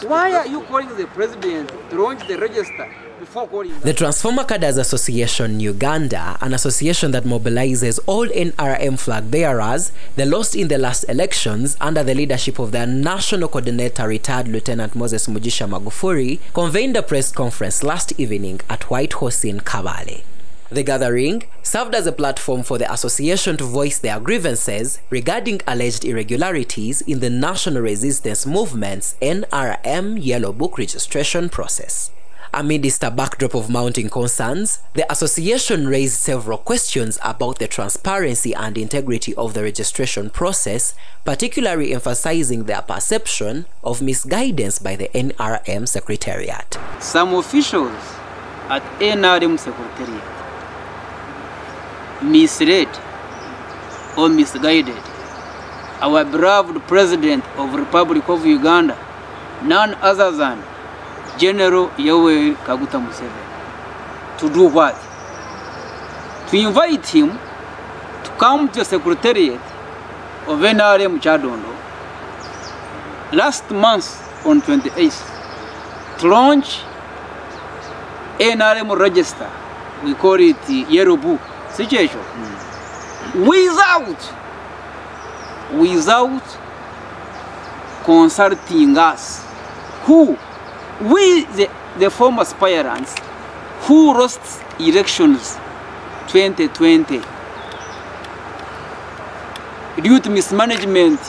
Why are you calling the president to launch the register before calling the Transformer Cadres Association Uganda, an association that mobilizes all NRM Flag Bearers, they lost in the last elections under the leadership of their National Coordinator Rtd Lieutenant Moses Mugisha Magufuri, convened a press conference last evening at White Horse in Kabale. The gathering served as a platform for the association to voice their grievances regarding alleged irregularities in the National Resistance Movement's NRM Yellow Book registration process. Amidst a backdrop of mounting concerns, the association raised several questions about the transparency and integrity of the registration process, particularly emphasizing their perception of misguidance by the NRM Secretariat. Some officials at NRM Secretariat misled or misguided our beloved President of the Republic of Uganda, none other than General Yoweri Kaguta Museveni. To do what? To invite him to come to the Secretariat of NRM Chadondo last month on 28th to launch NRM register. We call it the Yellow Book situation. Without consulting us, the former aspirants who lost elections 2020 due to mismanagement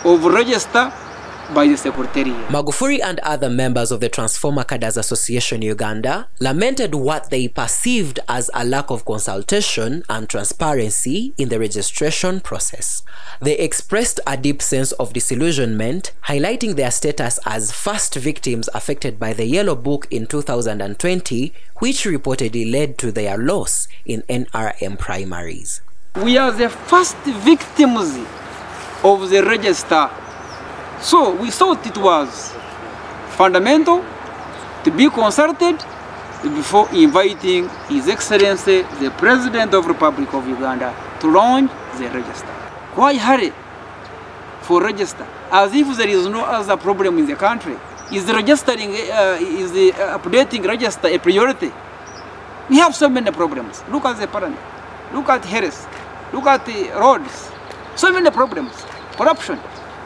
of register by the Secretariat. Magufuri and other members of the Transformer Cadres Association Uganda lamented what they perceived as a lack of consultation and transparency in the registration process. They expressed a deep sense of disillusionment, highlighting their status as first victims affected by the Yellow Book in 2020, which reportedly led to their loss in NRM primaries. We are the first victims of the register. So we thought it was fundamental to be consulted before inviting His Excellency, the President of the Republic of Uganda, to launch the register. Why hurry for register? As if there is no other problem in the country. Is the updating register a priority? We have so many problems. Look at the parliament. Look at health. Look at the roads. So many problems. Corruption.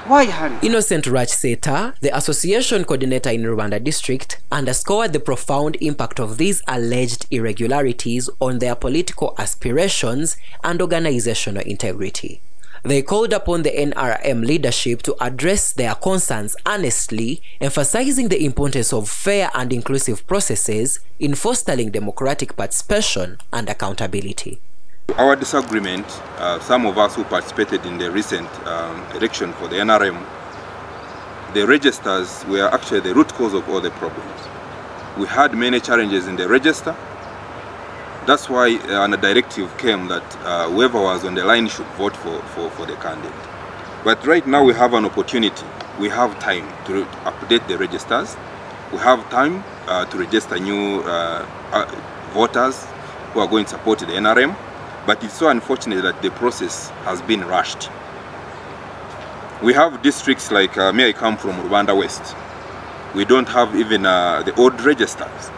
Why hurry? Innocent Rachseta, the association coordinator in Rwanda district, underscored the profound impact of these alleged irregularities on their political aspirations and organizational integrity. They called upon the NRM leadership to address their concerns honestly, emphasizing the importance of fair and inclusive processes in fostering democratic participation and accountability. Our disagreement, some of us who participated in the recent election for the NRM, the registers were actually the root cause of all the problems. We had many challenges in the register. That's why a directive came that whoever was on the line should vote for the candidate. But right now we have an opportunity. We have time to update the registers. We have time to register new voters who are going to support the NRM. But it's so unfortunate that the process has been rushed. We have districts like where I come from, Rwanda West. We don't have even the old registers.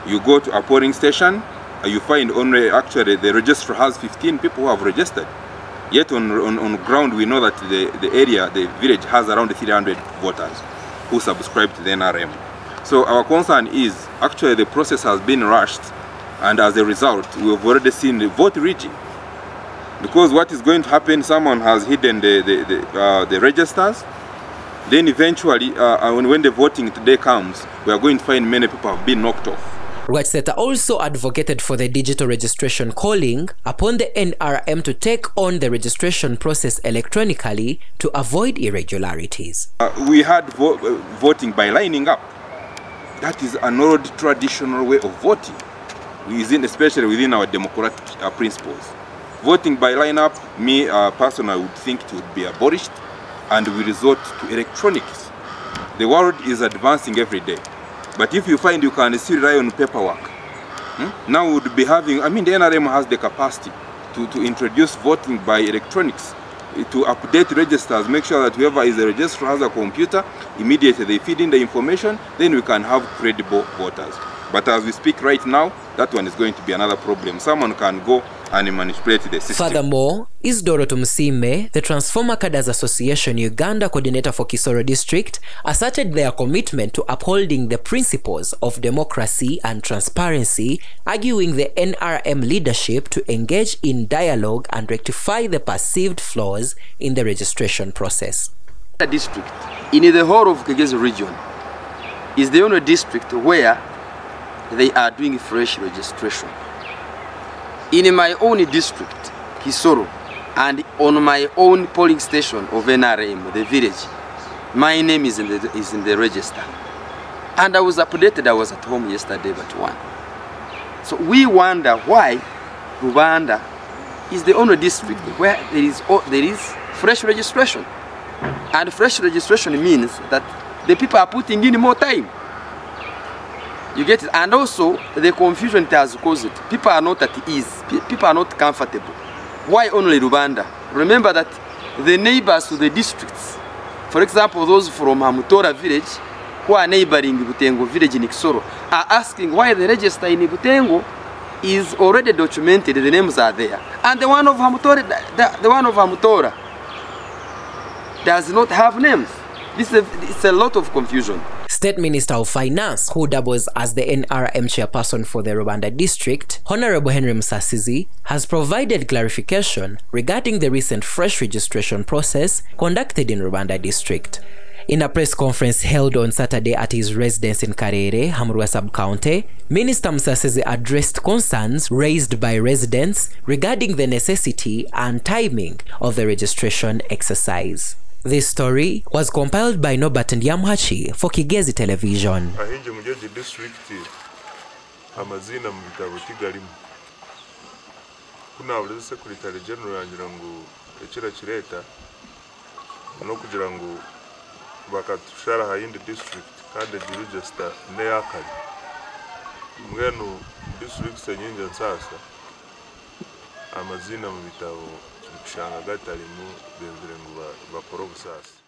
You go to a polling station, you find only actually the registrar has 15 people who have registered. Yet on ground we know that the area, the village has around 300 voters who subscribe to the NRM. So our concern is actually the process has been rushed. And as a result, we've already seen the vote rigging. Because what is going to happen, someone has hidden the registers. Then eventually, when the voting day comes, we are going to find many people have been knocked off. Rwachseta also advocated for the digital registration, calling upon the NRM to take on the registration process electronically to avoid irregularities. We had voting by lining up. That is an old traditional way of voting. Especially within our democratic principles. Voting by lineup, me personally, I would think it would be abolished and we resort to electronics. The world is advancing every day. But if you find you can still rely on paperwork, now we would be having, the NRM has the capacity to introduce voting by electronics to update registers, make sure that whoever is a registrar has a computer, immediately they feed in the information, then we can have credible voters. But as we speak right now, that one is going to be another problem. Someone can go and manipulate the system. Furthermore, Isidoro Tumusime, the Transformer Cadres Association Uganda coordinator for Kisoro district, asserted their commitment to upholding the principles of democracy and transparency, arguing the NRM leadership to engage in dialogue and rectify the perceived flaws in the registration process. The district in the whole of Kigezi region is the only district where they are doing fresh registration. In my own district, Kisoro, and on my own polling station of NRM, the village, my name is in the register. And I was updated, I was at home yesterday but one. So we wonder why Rwanda is the only district where there is fresh registration. And fresh registration means that the people are putting in more time. You get it? And also, the confusion it has caused. People are not at ease. People are not comfortable. Why only Rwanda? Remember that the neighbors to the districts, for example, those from Hamutora village, who are neighboring Butengo village in Kisoro, are asking why the register in Butengo is already documented, the names are there. And the one of Hamutora, does not have names. It's a lot of confusion. State Minister of Finance, who doubles as the NRM chairperson for the Rwanda district, Honorable Henry Musasizi, has provided clarification regarding the recent fresh registration process conducted in Rwanda district. In a press conference held on Saturday at his residence in Karere, Hamurwa sub-county, Minister Musasizi addressed concerns raised by residents regarding the necessity and timing of the registration exercise. This story was compiled by Norbert Ndiamhachi for Kigezi Television. Ahinje mujeje district amazina mu bitabo Kigali. Kuna abuleze Secretary General yangira ngo ekira kireta no kugira ngo bakatushara hayindi district kandi register ne yakali. Mwenu district senyinje nsasa amazina mu bitabo kushanga gatari mu benzire ngo bakora busasa.